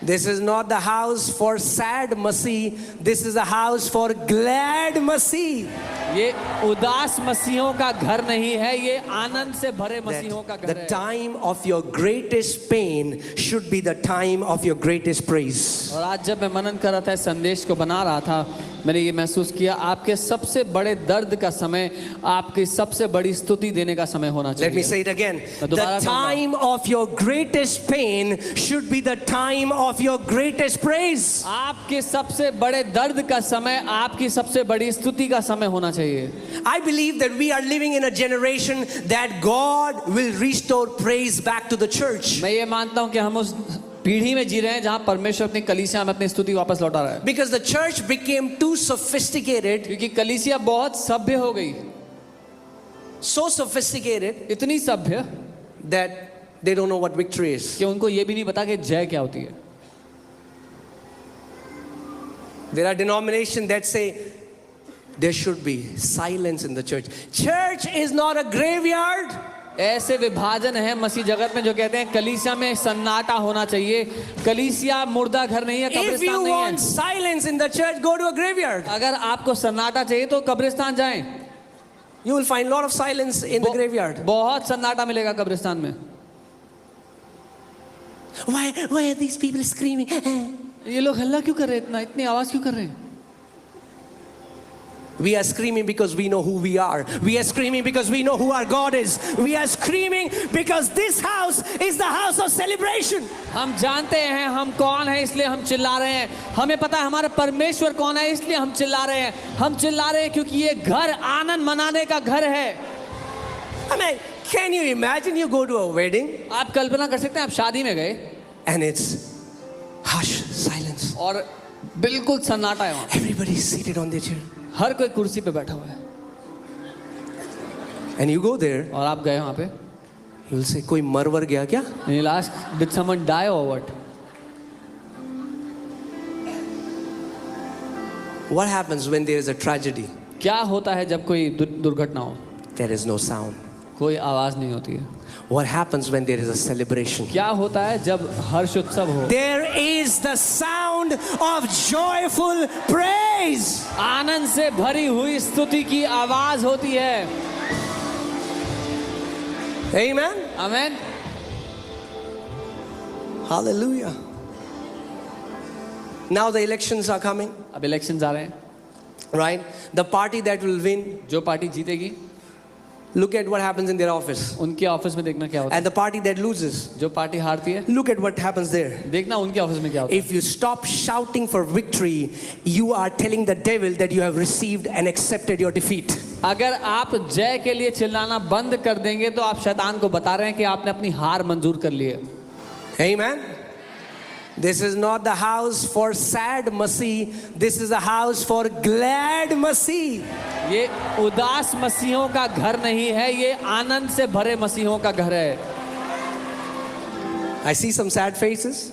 This is not the house for sad Masih, this is a house for glad मसीह. ये उदास मसीहों का घर नहीं है, ये आनंद से भरे मसीहों का घर The है. time of your greatest pain should be the time of your greatest praise. और आज जब मैं मनन कर रहा था, इस संदेश को बना रहा था, मैंने ये महसूस किया आपके सबसे बड़े दर्द का समय आपकी सबसे बड़ी स्तुति देने का समय होना चाहिए. Let me say it again. मैं The दोबारा time of your greatest pain should be the time of your greatest praise. आपके सबसे बड़े दर्द का समय आपकी सबसे बड़ी स्तुति का समय होना चाहिए. I believe that we are living in a generation that God will restore praise back to the church. मैं ये मानता हूँ कि हम उस पीढ़ी में जी रहे हैं जहाँ परमेश्वर अपनी कलीसिया में अपनी स्तुति वापस लौटा रहा है. Because the church became too sophisticated, क्योंकि कलीसिया बहुत सभ्य हो गई, so sophisticated इतनी सभ्य that they don't know what victory is. कि उनको ये भी नहीं पता कि जय क्या होती है. There are denominations that say there should be silence in the church. Church is not a graveyard. ऐसे विभाजन है मसीह जगत में जो कहते हैं कलीसिया में सन्नाटा होना चाहिए. कलीसिया मुर्दा घर नहीं है, If you कब्रिस्तान नहीं want है. silence in the church, go to a graveyard. अगर आपको सन्नाटा चाहिए तो कब्रिस्तान जाएं. You will find a lot of silence in the graveyard. बहुत सन्नाटा मिलेगा कब्रिस्तान में. Why are these people screaming? ये लोग हल्ला क्यों कर रहे हैं, इतनी आवाज क्यों कर रहे हैं? We are screaming because we know who we are. We are screaming because we know who our God is. We are screaming because this house is the house of celebration. हम जानते हैं हम कौन है, इसलिए हम चिल्ला रहे हैं. हमें पता है हमारा परमेश्वर कौन है, इसलिए हम चिल्ला रहे हैं. हम चिल्ला रहे हैं क्योंकि ये घर आनंद मनाने का घर है. I mean, can you imagine you go to a wedding आप कल्पना कर सकते हैं आप शादी में गए and it's hush, silence. और बिल्कुल सन्नाटा है वहाँ. Everybody is seated on their chair. हर कोई कुर्सी पे बैठा हुआ है. And you go there, और आप गए वहाँ पे. you will say, कोई मरवर गया क्या? And you'll ask, did someone die or what? What happens when there is a tragedy? क्या होता है जब कोई दुर्घटना हो? There is no sound. कोई आवाज नहीं होती है. What happens when there is a celebration? क्या होता है जब हर्ष उत्सव हो? There is the sound of joyful praise. आनंद से भरी हुई स्तुति की आवाज होती है. Amen. Amen. Hallelujah. Now the elections are coming, अब इलेक्शन आ रहे हैं. right? The party that will win, जो पार्टी जीतेगी look at what happens in their office. उनके ऑफिस में देखना क्या होता है. And the party that loses, जो पार्टी हारती है look at what happens there. देखना उनके ऑफिस में क्या होता है. If you stop shouting for victory, you are telling the devil that you have received and accepted your defeat. अगर आप जय के लिए चिल्लाना बंद कर देंगे तो आप शैतान को बता रहे हैं कि आपने अपनी हार मंजूर कर ली है. Amen. This is not the house for sad Masih, this is a house for glad मसीह. ये उदास मसीहों का घर नहीं है, ये आनंद से भरे मसीहों का घर है. I see some sad faces,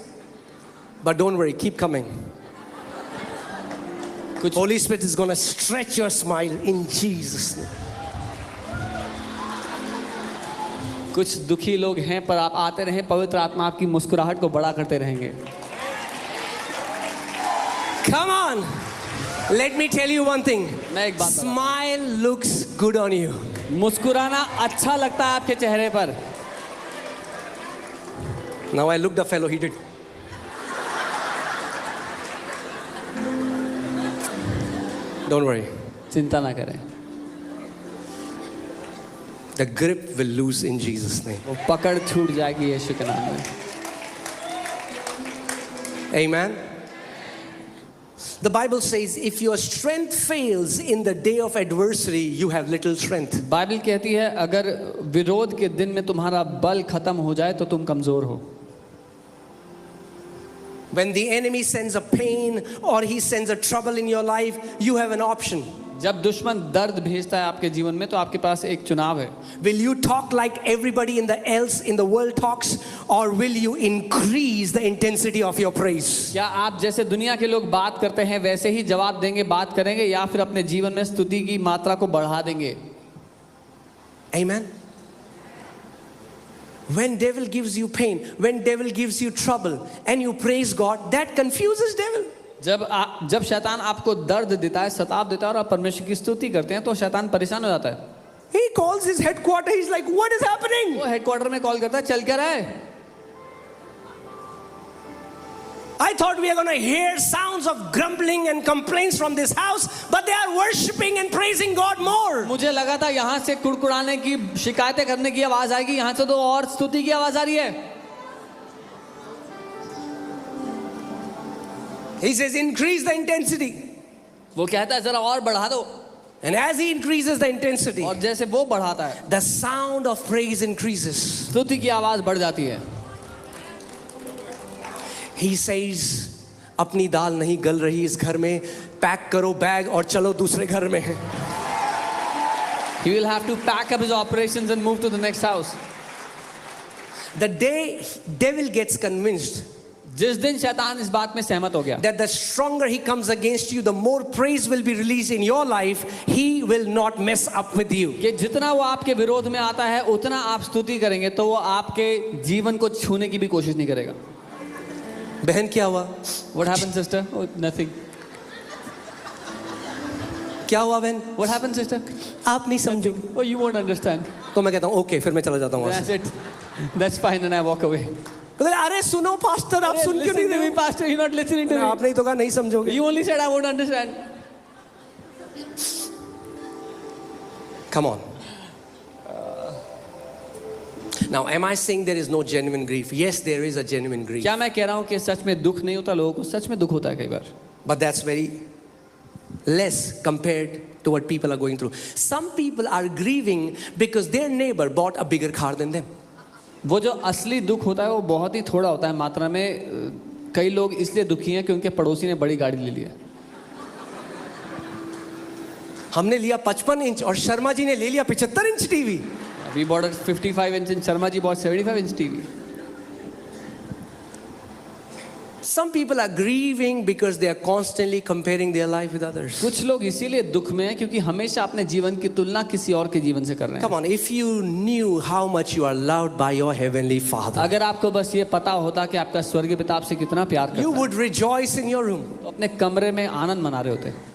but don't worry, keep coming. Holy Spirit is going to stretch your smile in Jesus' name. कुछ दुखी लोग हैं पर आप आते रहें, पवित्र आत्मा आपकी मुस्कुराहट को बड़ा करते रहेंगे. Come on, let me tell you one thing. मैं एक बात बताऊं. Smile looks good on you. मुस्कुराना अच्छा लगता है आपके चेहरे पर. Now I looked the fellow, he did. Don't worry, चिंता ना करें, the grip will lose in Jesus' name. वो पकड़ छूट जाएगी यीशु के नाम में. Amen. The Bible says if your strength fails in the day of adversity, you have little strength. Bible कहती है अगर विरोध के दिन में तुम्हारा बल खत्म हो जाए तो तुम कमजोर हो. When the enemy sends a pain or he sends a trouble in your life, you have an option. जब दुश्मन दर्द भेजता है आपके जीवन में तो आपके पास एक चुनाव है. Will you talk like everybody else in the world talks, or will you increase the intensity of your praise? क्या आप जैसे दुनिया के लोग बात करते हैं वैसे ही जवाब देंगे, बात करेंगे, या फिर अपने जीवन में स्तुति की मात्रा को बढ़ा देंगे? Amen. When devil gives you pain, when devil gives you trouble, and you praise God, that confuses devil. जब शैतान आपको दर्द देता है, सताव देता है और आप परमेश्वर की स्तुति करते हैं तो शैतान परेशान हो जाता है। He calls his headquarters. He's like, "What is happening?" वो हेडक्वार्टर में कॉल करता है, चल क्या रहा है? I thought we are going to hear sounds of grumbling and complaints from this house, but they are worshiping and praising God more. मुझे लगा था यहाँ से कुड़कुड़ाने की, शिकायतें करने की आवाज आएगी, यहाँ से तो और स्तुति की आवाज आ रही है। He says, "Increase the intensity." वो कहता है जरा और बढ़ा दो, And as he increases the intensity, और जैसे वो बढ़ाता है the sound of praise increases. स्तुति की आवाज बढ़ जाती है। He says, अपनी दाल नहीं गल रही इस घर में, पैक करो बैग और चलो दूसरे घर में। He will have to pack up his operations and move to the next house. The day devil gets convinced जिस दिन शैतान इस बात में सहमत हो गया that the stronger he comes against you, the more praise will be released in your life, he will not mess up with you. कि जितना वो आपके विरोध में आता है उतना आप स्तुति करेंगे तो वो आपके जीवन को छूने की भी कोशिश नहीं करेगा। बहन क्या हुआ? What happened, sister? Oh, nothing. क्या हुआ बहन? What happened, sister? आप नहीं समझोगे। Oh, you won't understand. तो मैं कहता हूँ ओके, फिर मैं चला जाता हूँ वहाँ That's से। it. That's fine, and I walk away. तो कहते, अरे सुनो पास्टर, आप सुन क्यों नहीं Listen to रहे me, हो? pastor. You're not listening to me. आपने ही तो कहा नहीं समझोगे। You only said I won't understand. Come on. Now, am I saying there is no genuine grief? Yes, there is a genuine grief. क्या मैं कह रहा हूँ कि सच में दुख नहीं होता? लोगों को सच में दुख होता है कई बार, But that's very less compared to what people are going through. Some people are grieving because their neighbor bought a bigger car than them. वो जो असली दुख होता है वो बहुत ही थोड़ा होता है मात्रा में। कई लोग इसलिए दुखी हैं कि उनके पड़ोसी ने बड़ी गाड़ी ले ली है। हमने लिया 55 इंच और शर्मा जी ने ले लिया 75 inch TV. We bought a 55 inch and Sharma ji bought 75 inch TV. Some people are grieving because they are constantly comparing their life with others. कुछ लोग इसीलिए दुख में हैं क्योंकि हमेशा अपने जीवन की तुलना किसी और के जीवन से कर रहे हैं। Come on, if you knew how much you are loved by your heavenly Father, अगर आपको बस ये पता होता कि आपका स्वर्गीय पिता आपसे कितना प्यार करता you है, would rejoice in your room. तो अपने कमरे में आनंद मना रहे होते।